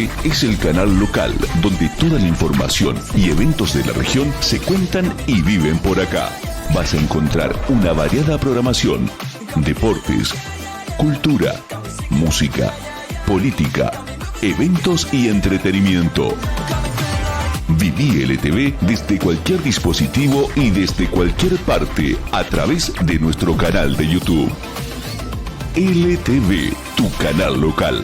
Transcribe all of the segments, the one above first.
LTV es el canal local donde toda la información y eventos de la región se cuentan y viven por acá. Vas a encontrar una variada programación, deportes, cultura, música, política, eventos y entretenimiento. Viví LTV desde cualquier dispositivo y desde cualquier parte a través de nuestro canal de YouTube. LTV, tu canal local.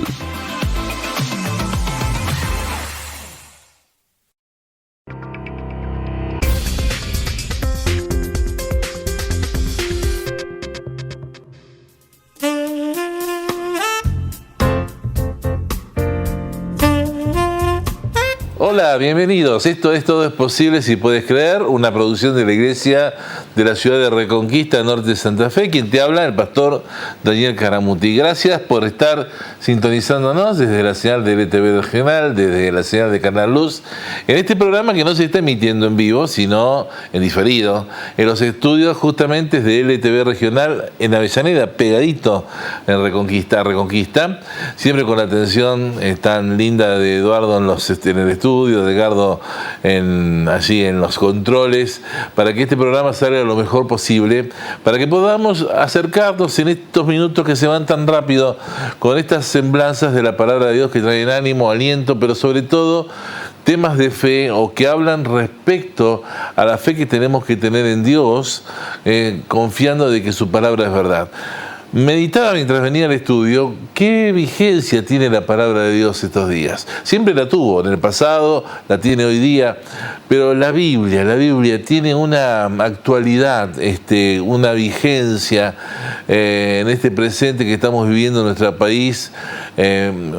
Hola, bienvenidos. Esto es Todo es Posible si Puedes Creer, una producción de la Iglesia de la ciudad de Reconquista, norte de Santa Fe. Quien te habla, el pastor Daniel Caramuti. Gracias por estar sintonizándonos desde la señal de LTV Regional, desde la señal de Canal Luz, en este programa que no se está emitiendo en vivo, sino en diferido, en los estudios justamente de LTV Regional en Avellaneda, pegadito en Reconquista, siempre con la atención tan linda de Eduardo en el estudio, de Edgardo allí en los controles, para que este programa salga lo mejor posible, para que podamos acercarnos en estos minutos que se van tan rápido con estas semblanzas de la palabra de Dios que traen ánimo, aliento, pero sobre todo temas de fe o que hablan respecto a la fe que tenemos que tener en Dios, confiando de que su palabra es verdad. Meditaba mientras venía al estudio qué vigencia tiene la palabra de Dios estos días. Siempre la tuvo en el pasado, la tiene hoy día, pero la Biblia tiene una actualidad, una vigencia en este presente que estamos viviendo en nuestro país,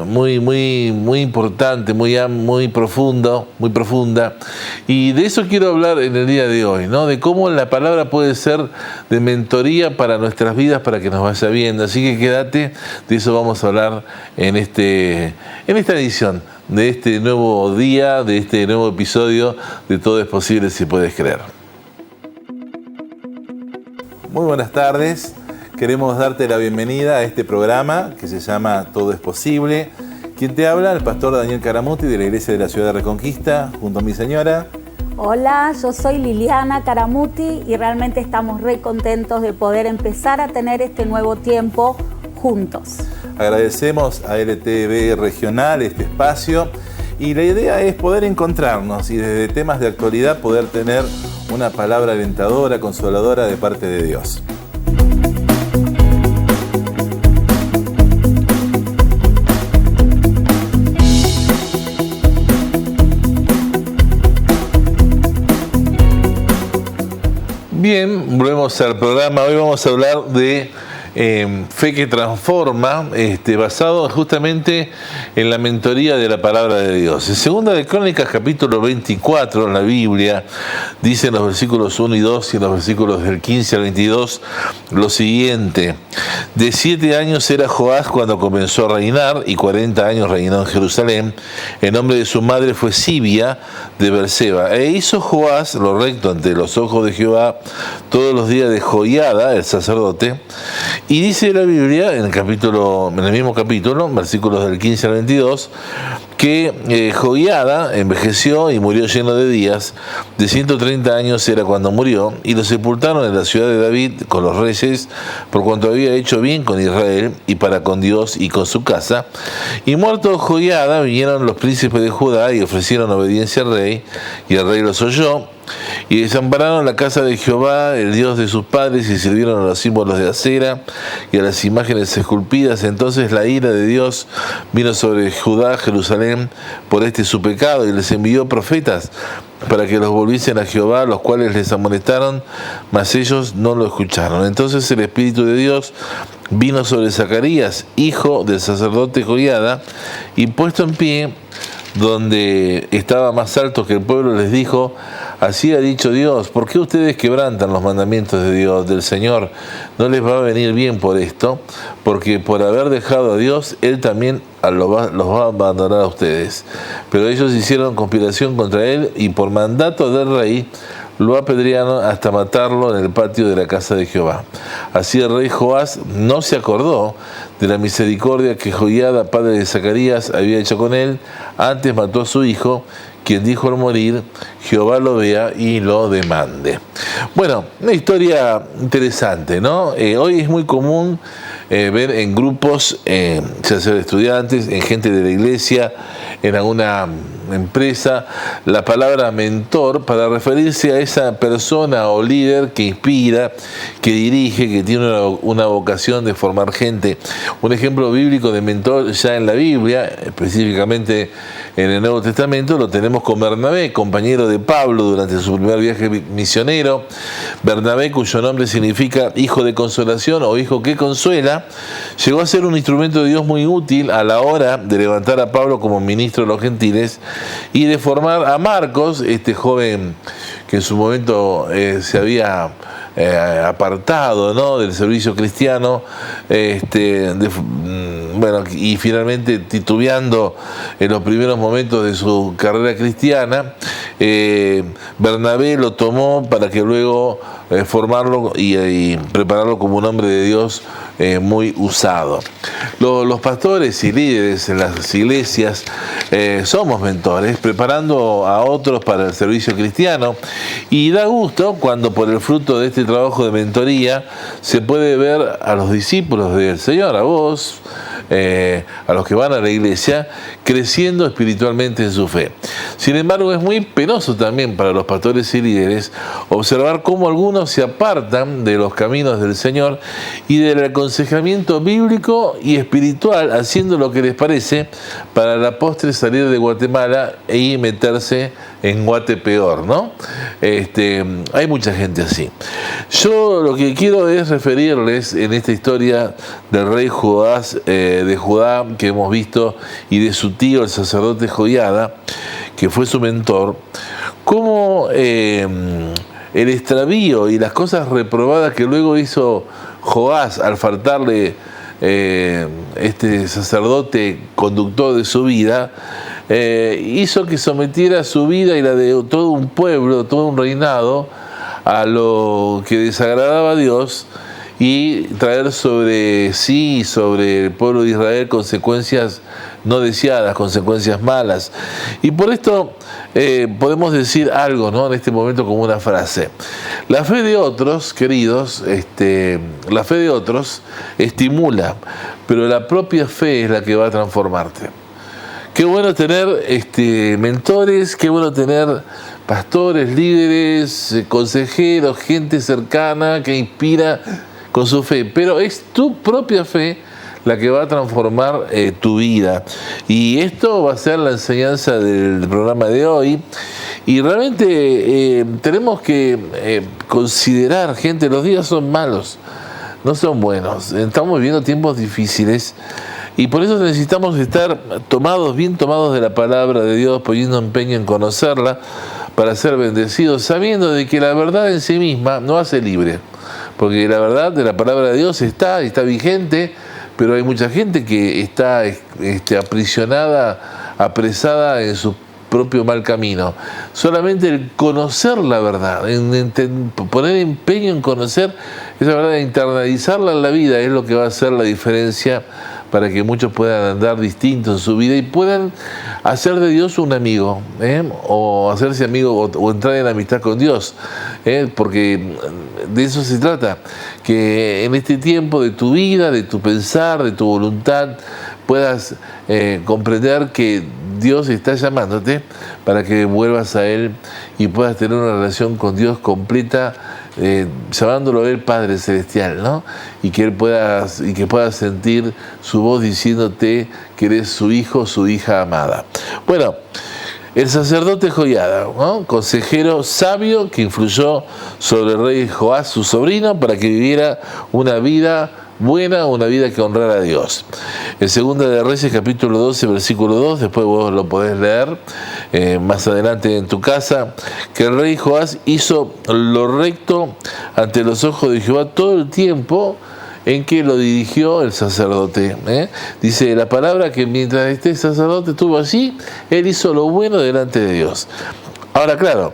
muy importante, muy profunda. Y de eso quiero hablar en el día de hoy, ¿no? De cómo la palabra puede ser de mentoría para nuestras vidas, para que nos vaya viendo. Así que quédate, de eso vamos a hablar en esta edición de este nuevo día, de este nuevo episodio de Todo es Posible si Puedes Creer. Muy buenas tardes. Queremos darte la bienvenida a este programa que se llama Todo es Posible. Quien te habla, el pastor Daniel Caramuti de la Iglesia de la Ciudad de Reconquista, junto a mi señora. Hola, yo soy Liliana Caramuti y realmente estamos re contentos de poder empezar a tener este nuevo tiempo juntos. Agradecemos a LTV Regional este espacio y la idea es poder encontrarnos y desde temas de actualidad poder tener una palabra alentadora, consoladora de parte de Dios. Bien, volvemos al programa. Hoy vamos a hablar de fe que transforma, basado justamente en la mentoría de la palabra de Dios. En Segunda de Crónicas, capítulo 24, en la Biblia, dice en los versículos 1 y 2 y en los versículos del 15 al 22 lo siguiente: de 7 años era Joás cuando comenzó a reinar, y 40 años reinó en Jerusalén. El nombre de su madre fue Sibia de Berseba. E hizo Joás lo recto ante los ojos de Jehová todos los días de Joiada, el sacerdote. Y dice la Biblia, en el mismo capítulo, versículos del 15 al 22, que Joiada envejeció y murió lleno de días. De 130 años era cuando murió, y lo sepultaron en la ciudad de David con los reyes, por cuanto había hecho bien con Israel y para con Dios y con su casa. Y muerto Joiada, vinieron los príncipes de Judá y ofrecieron obediencia al rey, y el rey los oyó. Y desampararon la casa de Jehová, el Dios de sus padres, y sirvieron a los símbolos de acera y a las imágenes esculpidas. Entonces la ira de Dios vino sobre Judá, Jerusalén, por su pecado, y les envió profetas para que los volviesen a Jehová, los cuales les amonestaron, mas ellos no lo escucharon. Entonces el Espíritu de Dios vino sobre Zacarías, hijo del sacerdote Joiada, y puesto en pie, donde estaba más alto que el pueblo, les dijo: así ha dicho Dios, ¿por qué ustedes quebrantan los mandamientos de Dios, del Señor? No les va a venir bien por esto, porque por haber dejado a Dios, Él también los va a abandonar a ustedes. Pero ellos hicieron conspiración contra Él, y por mandato del rey lo apedrearon hasta matarlo en el patio de la casa de Jehová. Así el rey Joás no se acordó de la misericordia que Joiada, padre de Zacarías, había hecho con él. Antes mató a su hijo, quien dijo al morir: Jehová lo vea y lo demande. Bueno, una historia interesante, ¿no? Hoy es muy común ver en grupos, ya sea de estudiantes, en gente de la iglesia, en alguna empresa, la palabra mentor para referirse a esa persona o líder que inspira, que dirige, que tiene una vocación de formar gente. Un ejemplo bíblico de mentor ya en la Biblia, específicamente en el Nuevo Testamento, lo tenemos con Bernabé, compañero de Pablo durante su primer viaje misionero. Bernabé, cuyo nombre significa hijo de consolación o hijo que consuela, llegó a ser un instrumento de Dios muy útil a la hora de levantar a Pablo como ministro de los gentiles y de formar a Marcos, este joven que en su momento se había apartado, ¿no?, del servicio cristiano, y finalmente titubeando en los primeros momentos de su carrera cristiana, Bernabé lo tomó para que luego formarlo y prepararlo como un hombre de Dios muy usado. Los pastores y líderes en las iglesias somos mentores, preparando a otros para el servicio cristiano, y da gusto cuando por el fruto de este trabajo de mentoría se puede ver a los discípulos del Señor, a vos, a los que van a la iglesia, creciendo espiritualmente en su fe. Sin embargo, es muy penoso también para los pastores y líderes observar cómo algunos se apartan de los caminos del Señor y del aconsejamiento bíblico y espiritual, haciendo lo que les parece para la postre salir de Guatemala y meterse en Guatepeor, ¿no? Hay mucha gente así. Yo lo que quiero es referirles en esta historia del rey Joás de Judá que hemos visto, y de su tío el sacerdote Joiada, que fue su mentor, cómo el extravío y las cosas reprobadas que luego hizo Joás al faltarle este sacerdote conductor de su vida, hizo que sometiera su vida y la de todo un pueblo, todo un reinado, a lo que desagradaba a Dios, y traer sobre sí y sobre el pueblo de Israel consecuencias no deseadas, consecuencias malas. Y por esto podemos decir algo, ¿no?, en este momento, como una frase: la fe de otros, queridos, la fe de otros estimula, pero la propia fe es la que va a transformarte. Qué bueno tener mentores, qué bueno tener pastores, líderes, consejeros, gente cercana que inspira con su fe, pero es tu propia fe la que va a transformar tu vida. Y esto va a ser la enseñanza del programa de hoy. Y realmente tenemos que considerar, gente, los días son malos, no son buenos. Estamos viviendo tiempos difíciles, y por eso necesitamos estar bien tomados de la palabra de Dios, poniendo empeño en conocerla para ser bendecidos, sabiendo de que la verdad en sí misma no hace libre. Porque la verdad de la palabra de Dios está vigente, pero hay mucha gente que está aprisionada, apresada en su propio mal camino. Solamente el conocer la verdad, poner empeño en conocer esa verdad, internalizarla en la vida, es lo que va a hacer la diferencia para que muchos puedan andar distintos en su vida y puedan hacer de Dios un amigo, o hacerse amigo o entrar en amistad con Dios, porque de eso se trata, que en este tiempo de tu vida, de tu pensar, de tu voluntad, puedas comprender que Dios está llamándote para que vuelvas a Él y puedas tener una relación con Dios completa, llamándolo a Él Padre Celestial, ¿no? Y que puedas sentir su voz diciéndote que eres su hijo, su hija amada. Bueno, el sacerdote Joiada, ¿no?, consejero sabio que influyó sobre el rey Joás, su sobrino, para que viviera una vida buena, una vida que honrara a Dios. En 2 de Reyes, capítulo 12, versículo 2, después vos lo podés leer más adelante en tu casa, que el rey Joás hizo lo recto ante los ojos de Jehová todo el tiempo en que lo dirigió el sacerdote. Dice la palabra que mientras este sacerdote estuvo allí, él hizo lo bueno delante de Dios. Ahora, claro,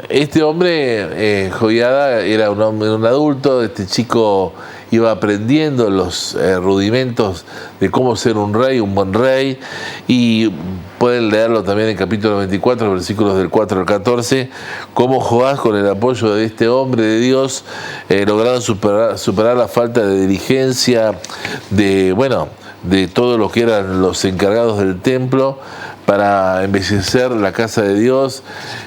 este hombre, Joiada, era un hombre, un adulto. Este chico iba aprendiendo los rudimentos de cómo ser un rey, un buen rey, y pueden leerlo también en capítulo 24, versículos del 4 al 14, cómo Joás, con el apoyo de este hombre de Dios, lograron superar la falta de diligencia de todo lo que eran los encargados del templo, para embellecer la casa de Dios,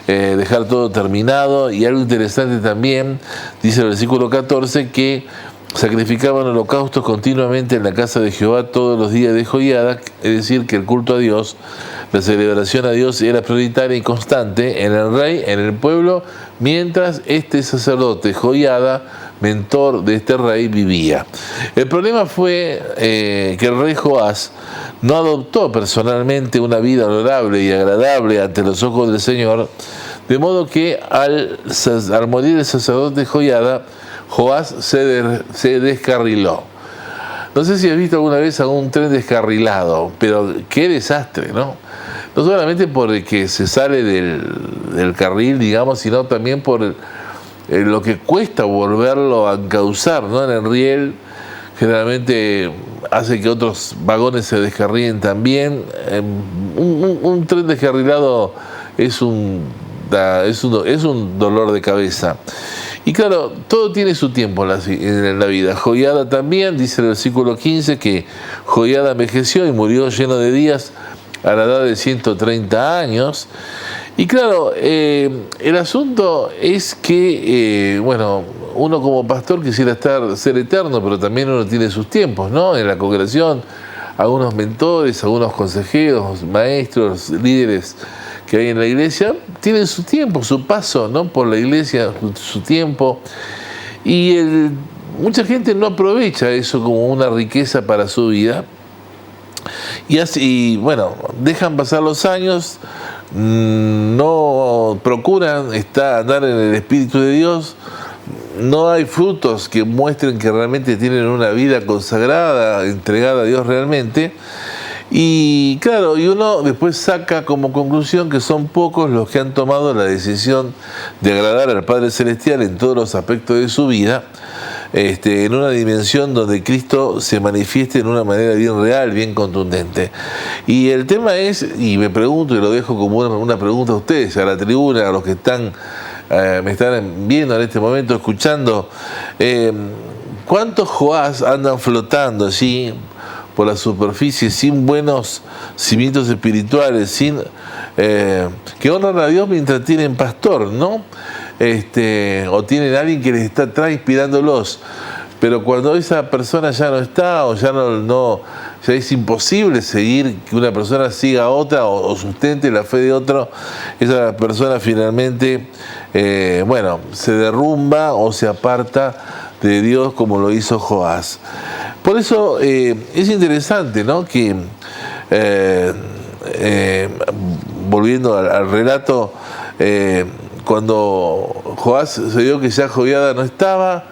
dejar todo terminado. Y algo interesante también, dice el versículo 14, que sacrificaban holocaustos continuamente en la casa de Jehová todos los días de Joiada, es decir, que el culto a Dios, la celebración a Dios era prioritaria y constante en el rey, en el pueblo, mientras este sacerdote Joiada, mentor de este rey, vivía. El problema fue que el rey Joás no adoptó personalmente una vida honorable y agradable ante los ojos del Señor, de modo que al morir el sacerdote Joiada, Joás se descarriló. No sé si has visto alguna vez algún tren descarrilado, pero qué desastre, ¿no? No solamente porque se sale del carril, digamos, sino también por lo que cuesta volverlo a encauzar, ¿no? En el riel, generalmente hace que otros vagones se descarrilen también. Un tren descarrilado es un dolor de cabeza. Y claro, todo tiene su tiempo en la vida. Joiada también, dice el versículo 15, que Joiada envejeció y murió lleno de días a la edad de 130 años. Y claro, el asunto es que, uno como pastor quisiera ser eterno, pero también uno tiene sus tiempos, ¿no? En la congregación, algunos mentores, algunos consejeros, maestros, líderes que hay en la iglesia, tienen su tiempo, su paso, ¿no? Por la iglesia, su tiempo. Y mucha gente no aprovecha eso como una riqueza para su vida. Y así, dejan pasar los años, no procuran andar en el Espíritu de Dios, no hay frutos que muestren que realmente tienen una vida consagrada, entregada a Dios realmente. Y claro, y uno después saca como conclusión que son pocos los que han tomado la decisión de agradar al Padre Celestial en todos los aspectos de su vida, en una dimensión donde Cristo se manifieste en una manera bien real, bien contundente. Y el tema es, y me pregunto, y lo dejo como una pregunta a ustedes, a la tribuna, a los que me están viendo en este momento, escuchando, ¿cuántos Joás andan flotando así por la superficie sin buenos cimientos espirituales, que honran a Dios mientras tienen pastor, ¿no? O tienen a alguien que les está atrás inspirándolos, pero cuando esa persona ya no está, o ya ya es imposible seguir que una persona siga a otra o sustente la fe de otro, esa persona finalmente se derrumba o se aparta de Dios, como lo hizo Joás. Por eso es interesante, ¿no? Que volviendo al relato, cuando Joás se dio que ya Joiada no estaba,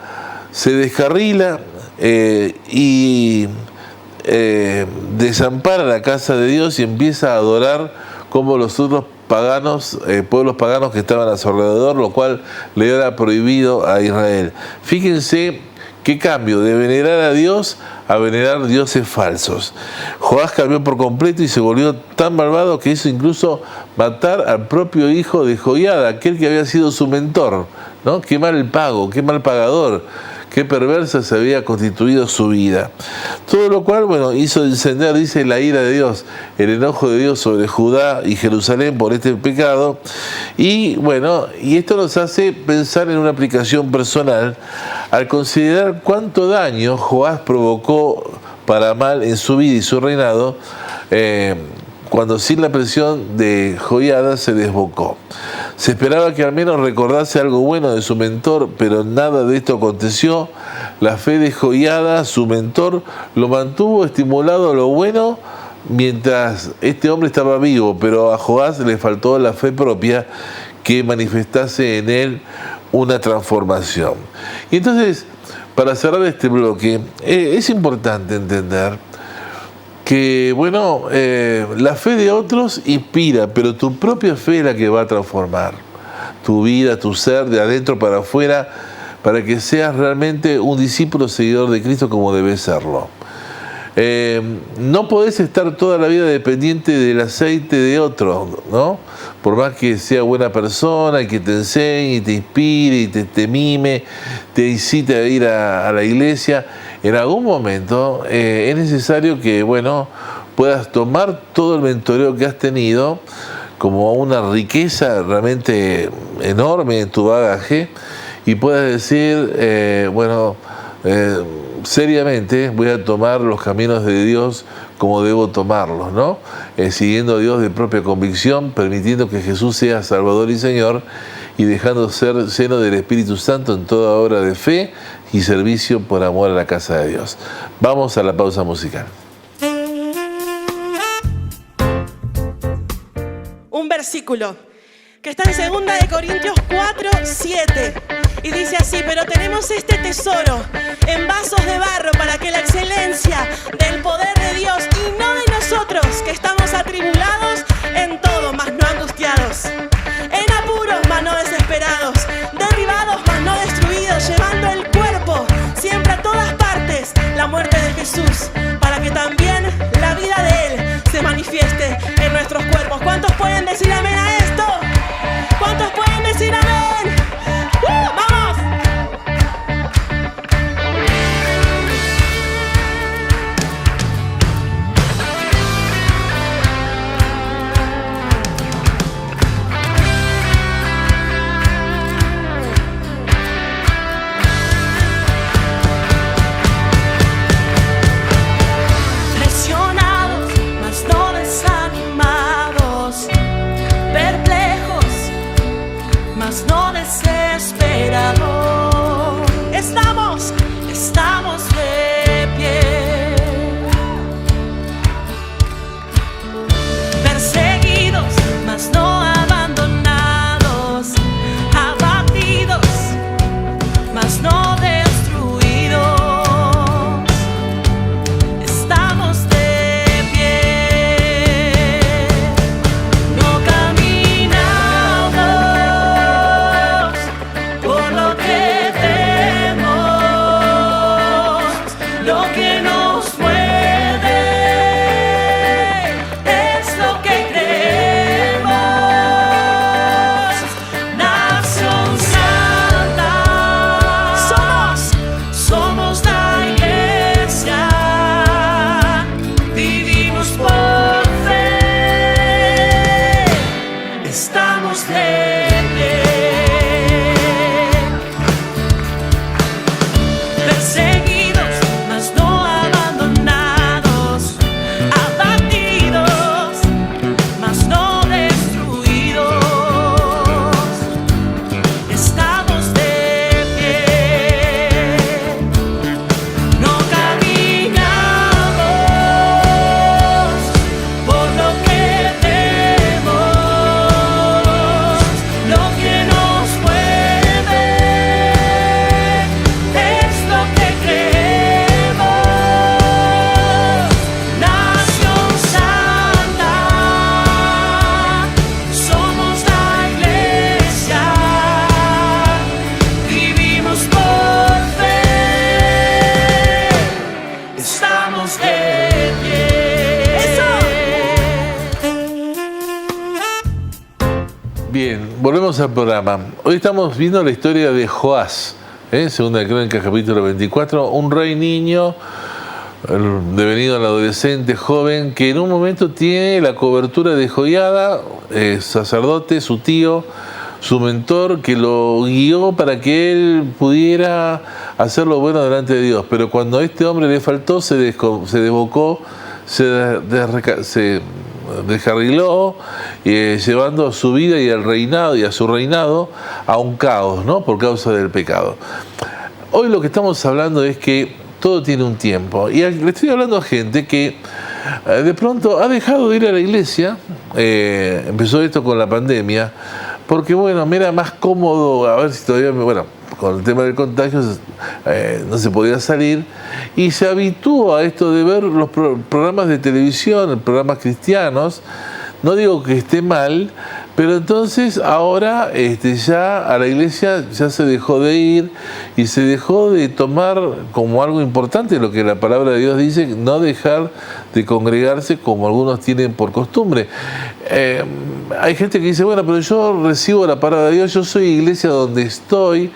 se descarrila y desampara la casa de Dios y empieza a adorar como los otros pueblos paganos que estaban a su alrededor, lo cual le era prohibido a Israel. Fíjense qué cambio de venerar a Dios a venerar dioses falsos. Joás cambió por completo y se volvió tan malvado que hizo incluso matar al propio hijo de Joiada, aquel que había sido su mentor, ¿no? Qué mal pago, qué mal pagador, qué perversa se había constituido su vida. Todo lo cual, hizo encender, dice, la ira de Dios, el enojo de Dios sobre Judá y Jerusalén por este pecado. Y esto nos hace pensar en una aplicación personal al considerar cuánto daño Joás provocó para mal en su vida y su reinado, cuando sin la presión de Joiada se desbocó. Se esperaba que al menos recordase algo bueno de su mentor, pero nada de esto aconteció. La fe de Joiada, su mentor, lo mantuvo estimulado a lo bueno mientras este hombre estaba vivo, pero a Joás le faltó la fe propia que manifestase en él una transformación. Y entonces, para cerrar este bloque, es importante entender que, bueno, la fe de otros inspira, pero tu propia fe es la que va a transformar tu vida, tu ser, de adentro para afuera, para que seas realmente un discípulo seguidor de Cristo como debes serlo. No podés estar toda la vida dependiente del aceite de otro, ¿no? Por más que sea buena persona y que te enseñe y te inspire y te mime, te incite a ir a la iglesia, en algún momento es necesario que, bueno, puedas tomar todo el mentoreo que has tenido como una riqueza realmente enorme en tu bagaje y puedas decir, seriamente voy a tomar los caminos de Dios como debo tomarlos, ¿no? Siguiendo a Dios de propia convicción, permitiendo que Jesús sea Salvador y Señor y dejando ser lleno del Espíritu Santo en toda obra de fe y servicio por amor a la casa de Dios. Vamos a la pausa musical. Un versículo que está en 2 de Corintios 4:7 y dice así: pero tenemos este tesoro en vasos de barro para que la excelencia del poder de Dios y no de nosotros, que estamos atribulados en todo, mas no angustiados, en apuros, mas no desesperados, derribados, mas no destruidos, llevando el cuerpo siempre a todas partes la muerte de Jesús, para que también la vida de Él se manifieste en nuestros cuerpos. ¿Cuántos pueden decir amén a esto? ¿Cuántos pueden decir amén? ¡Vamos! Presionados, mas no desanimados, perplejos, mas no desesperados. Estamos de pie, perseguidos, mas no abandonados, abatidos, mas no destruidos. Estamos de pie, no caminamos por lo que vemos, lo que nos mueve es lo que creemos. Nación Santa, somos la iglesia, vivimos por fe, estamos de pie. Perseguidos, mas no abandonados, abatidos, mas no destruidos. Estamos de pie, no caminamos por lo que vemos, lo que nos mueve es lo que creemos. Nación Santa, somos la iglesia, vivimos por fe, estamos de pie. Bien, volvemos al programa. Hoy estamos viendo la historia de Joás, segunda de Crónicas, capítulo 24, un rey niño, devenido al adolescente joven, que en un momento tiene la cobertura de Joiada, sacerdote, su tío, su mentor, que lo guió para que él pudiera hacer lo bueno delante de Dios. Pero cuando a este hombre le faltó, se desbocó, se descarriló, llevando a su vida y al reinado y a su reinado a un caos, ¿no? Por causa del pecado. Hoy lo que estamos hablando es que todo tiene un tiempo. Y le estoy hablando a gente que de pronto ha dejado de ir a la iglesia. Empezó esto con la pandemia, porque bueno, me era más cómodo, a ver si todavía con el tema del contagio no se podía salir, y se habituó a esto de ver los programas de televisión, programas cristianos. No digo que esté mal, pero entonces ahora ya a la iglesia ya se dejó de ir y se dejó de tomar como algo importante lo que la palabra de Dios dice, no dejar de congregarse como algunos tienen por costumbre. Hay gente que dice, bueno, pero yo recibo la palabra de Dios, yo soy iglesia donde estoy.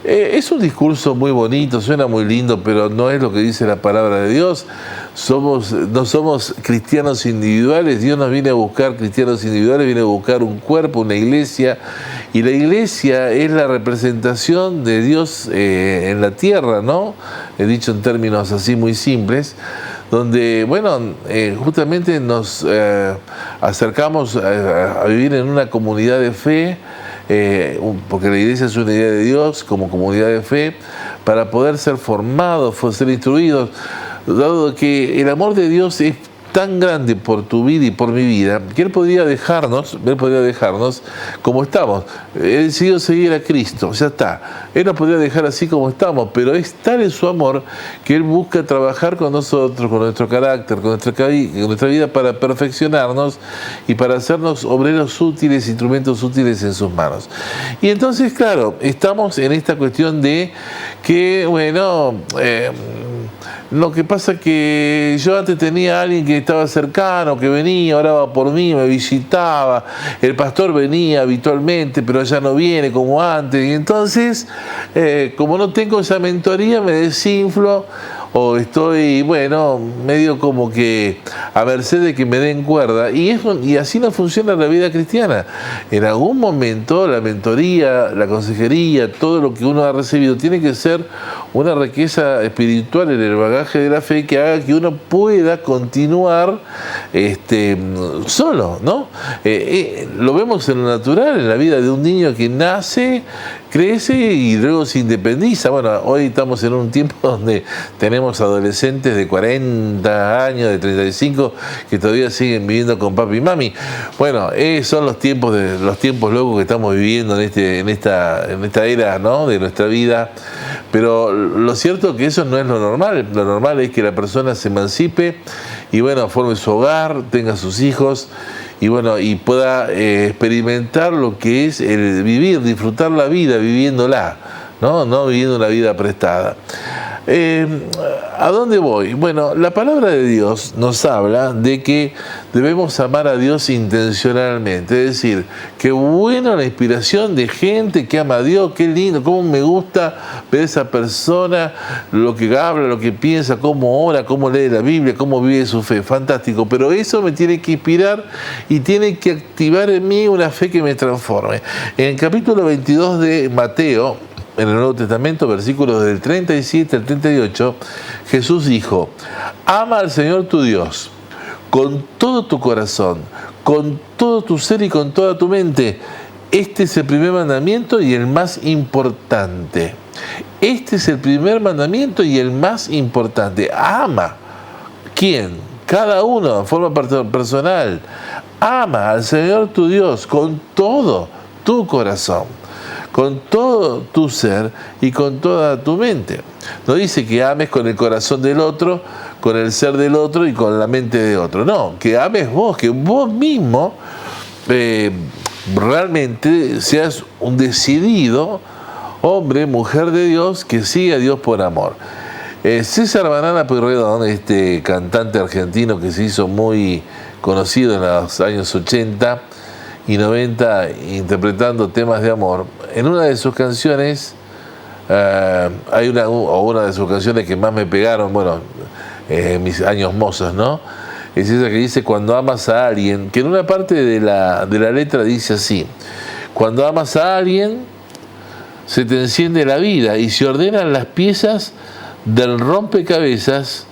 Es un discurso muy bonito, suena muy lindo, pero no es lo que dice la palabra de Dios. No somos cristianos individuales. Dios nos viene a buscar cristianos individuales, viene a buscar un cuerpo, una iglesia, y la iglesia es la representación de Dios en la tierra, ¿no? He dicho en términos así muy simples, donde, bueno, justamente nos acercamos a vivir en una comunidad de fe, porque la iglesia es una idea de Dios como comunidad de fe, para poder ser formados, ser instruidos, dado que el amor de Dios es tan grande por tu vida y por mi vida, que Él podría dejarnos como estamos. Él decidió seguir a Cristo, ya está. Él nos podría dejar así como estamos, pero es tal en su amor que Él busca trabajar con nosotros, con nuestro carácter, con nuestra vida para perfeccionarnos y para hacernos obreros útiles, instrumentos útiles en sus manos. Y entonces, claro, estamos en esta cuestión de que, bueno, lo que pasa es que yo antes tenía a alguien que estaba cercano, que venía, oraba por mí, me visitaba, el pastor venía habitualmente, pero ya no viene como antes, y entonces, como no tengo esa mentoría, me desinflo, o estoy, bueno, medio como que a merced de que me den cuerda, y así no funciona la vida cristiana. En algún momento la mentoría, la consejería, todo lo que uno ha recibido tiene que ser una riqueza espiritual en el bagaje de la fe que haga que uno pueda continuar solo, ¿no? Lo vemos en lo natural, en la vida de un niño que nace, crece y luego se independiza. Bueno, hoy estamos en un tiempo donde tenemos adolescentes de 40 años, de 35, que todavía siguen viviendo con papi y mami. Bueno, son los tiempos locos que estamos viviendo en esta era, ¿no?, de nuestra vida. Pero lo cierto es que eso no es lo normal. Lo normal es que la persona se emancipe y, bueno, forme su hogar, tenga sus hijos y, bueno, y pueda experimentar lo que es el vivir, disfrutar la vida viviéndola, no viviendo una vida prestada. ¿A dónde voy? Bueno, la palabra de Dios nos habla de que debemos amar a Dios intencionalmente, es decir, qué buena la inspiración de gente que ama a Dios, qué lindo, cómo me gusta ver a esa persona, lo que habla, lo que piensa, cómo ora, cómo lee la Biblia, cómo vive su fe, fantástico, pero eso me tiene que inspirar y tiene que activar en mí una fe que me transforme. En el capítulo 22 de Mateo, en el Nuevo Testamento, versículos del 37 al 38, Jesús dijo: ama al Señor tu Dios con todo tu corazón, con todo tu ser y con toda tu mente. Este es el primer mandamiento y el más importante. Este es el primer mandamiento y el más importante. Ama. ¿Quién? Cada uno, de forma personal. Ama al Señor tu Dios con todo tu corazón, con todo tu ser y con toda tu mente. No dice que ames con el corazón del otro, con el ser del otro y con la mente de otro. No, que ames vos, que vos mismo realmente seas un decidido hombre, mujer de Dios, que sigue a Dios por amor. César Banana Pueyrredón, este cantante argentino que se hizo muy conocido en los años 80 y 90 interpretando temas de amor, en una de sus canciones, hay una de sus canciones que más me pegaron, bueno, mis años mozos, ¿no? Es esa que dice: cuando amas a alguien, que en una parte de la letra dice así: cuando amas a alguien, se te enciende la vida y se ordenan las piezas del rompecabezas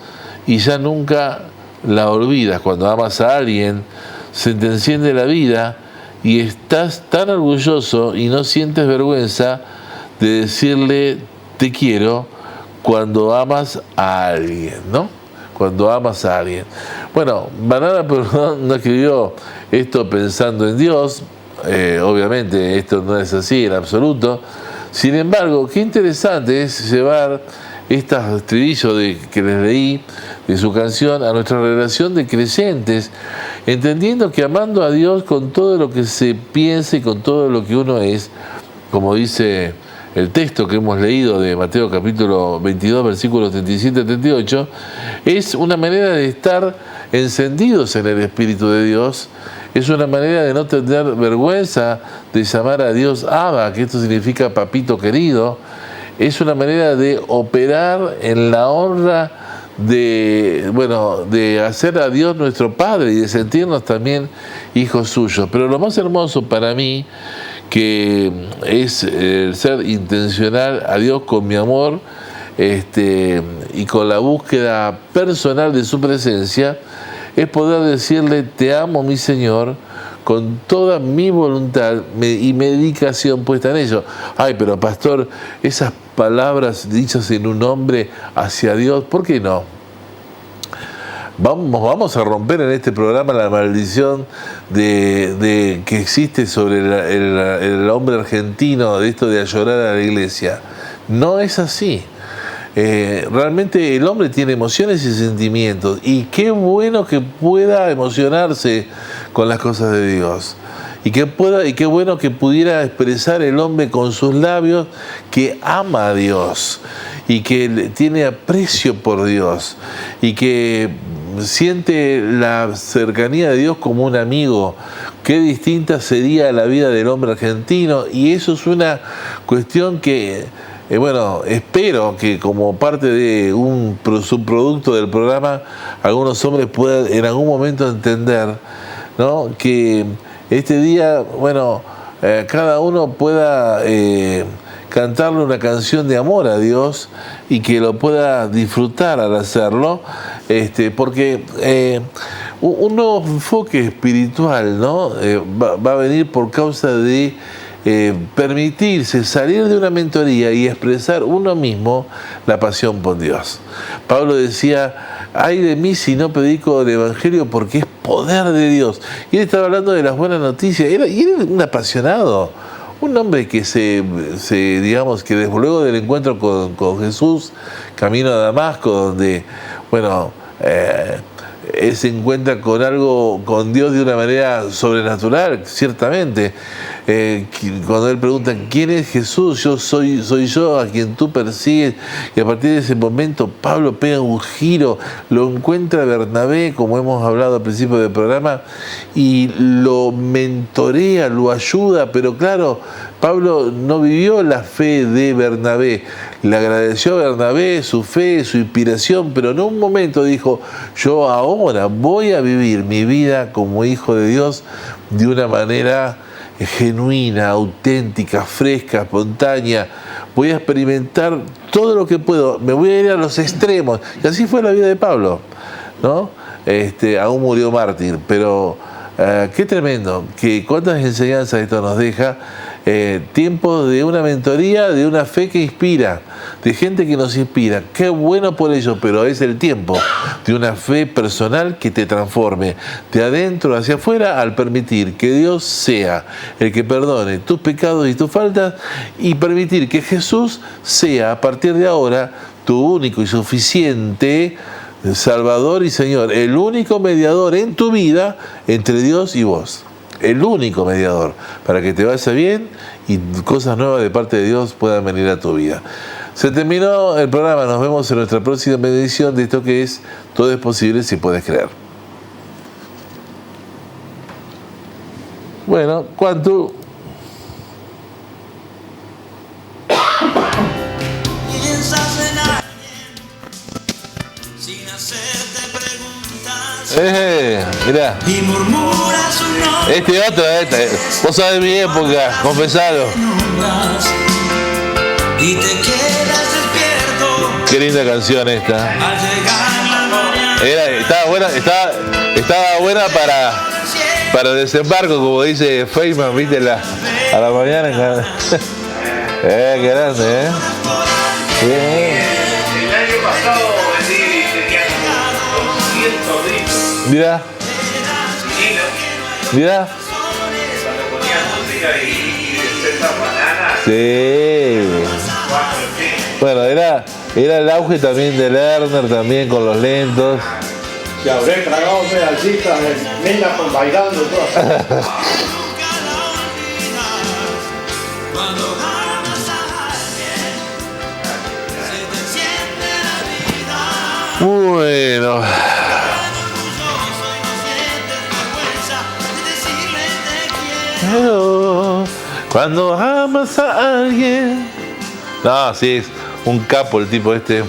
y ya nunca la olvidas. Cuando amas a alguien, se te enciende la vida y estás tan orgulloso y no sientes vergüenza de decirle te quiero cuando amas a alguien, ¿no? Cuando amas a alguien. Bueno, Banana no escribió esto pensando en Dios, obviamente esto no es así en absoluto, Sin embargo, qué interesante es llevar estos estribillos que les leí de su canción a nuestra relación de creyentes, entendiendo que amando a Dios con todo lo que se piensa y con todo lo que uno es, como dice el texto que hemos leído de Mateo capítulo 22, versículos 37 y 38, es una manera de estar encendidos en el Espíritu de Dios, es una manera de no tener vergüenza de llamar a Dios Abba, que esto significa papito querido, es una manera de operar en la honra de hacer a Dios nuestro Padre y de sentirnos también hijos suyos. Pero lo más hermoso para mí, que es el ser intencional a Dios con mi amor y con la búsqueda personal de su presencia, es poder decirle: te amo, mi Señor, con toda mi voluntad y mi dedicación puesta en ello. Ay, pero pastor, esas palabras dichas en un hombre hacia Dios, ¿por qué no? Vamos a romper en este programa la maldición de que existe sobre el hombre argentino, de esto de llorar a la iglesia. No es así. Realmente el hombre tiene emociones y sentimientos, y qué bueno que pueda emocionarse con las cosas de Dios, y qué bueno que pudiera expresar el hombre con sus labios que ama a Dios y que tiene aprecio por Dios y que siente la cercanía de Dios como un amigo. Qué distinta sería la vida del hombre argentino, y eso es una cuestión que espero que como parte de un subproducto del programa algunos hombres puedan en algún momento entender, ¿no?, que este día, cada uno pueda cantarle una canción de amor a Dios y que lo pueda disfrutar al hacerlo, porque un nuevo enfoque espiritual, ¿no?, va a venir por causa de permitirse salir de una mentoría y expresar uno mismo la pasión por Dios. Pablo decía: ay de mí si no predico el Evangelio, porque es poder de Dios. Y él estaba hablando de las buenas noticias. Y era un apasionado, un hombre que digamos que desde luego del encuentro con Jesús, camino a Damasco, donde él se encuentra con Dios de una manera sobrenatural, ciertamente. Cuando él pregunta: ¿quién es Jesús? Soy yo a quien tú persigues. Y a partir de ese momento Pablo pega un giro, lo encuentra Bernabé, como hemos hablado al principio del programa, y lo mentorea, lo ayuda. Pero claro, Pablo no vivió la fe de Bernabé, le agradeció a Bernabé su fe, su inspiración, pero en un momento dijo: yo ahora voy a vivir mi vida como hijo de Dios de una manera genuina, auténtica, fresca, espontánea. Voy a experimentar todo lo que puedo, me voy a ir a los extremos. Y así fue la vida de Pablo, ¿no? Aún murió mártir, pero qué tremendo, cuántas enseñanzas esto nos deja. Tiempo de una mentoría, de una fe que inspira, de gente que nos inspira. Qué bueno por ello, pero es el tiempo de una fe personal que te transforme de adentro hacia afuera, al permitir que Dios sea el que perdone tus pecados y tus faltas, y permitir que Jesús sea a partir de ahora tu único y suficiente Salvador y Señor, el único mediador en tu vida entre Dios y vos. El único mediador, para que te vaya bien y cosas nuevas de parte de Dios puedan venir a tu vida. Se terminó el programa, nos vemos en nuestra próxima edición de esto que es Todo es posible si puedes creer. Bueno, ¿cuánto? Piensas en alguien sin hacerte preguntas. Mirá. Y murmuras su nombre. Vos sabés mi época, confesalo. Y te quedas despierto. Qué linda canción esta. Al llegar la mañana. Estaba buena para desembarco, como dice Feynman, ¿viste? A la mañana. Qué grande, Bien. El año pasado vendí tenían 200 discos. Mirá. Cuando ponían música y de César Banana. Sí. Bueno, era el auge también de Lerner, también con los lentos. Que habré tragado pedacitas de nena con bailando todas. Nunca la olvidas. Cuando amas a alguien, se te enciende la vida. Bueno, Orgulloso y no sientes vergüenza de decirle te quiero. pero cuando amas a alguien. No, sí, es un capo el tipo este.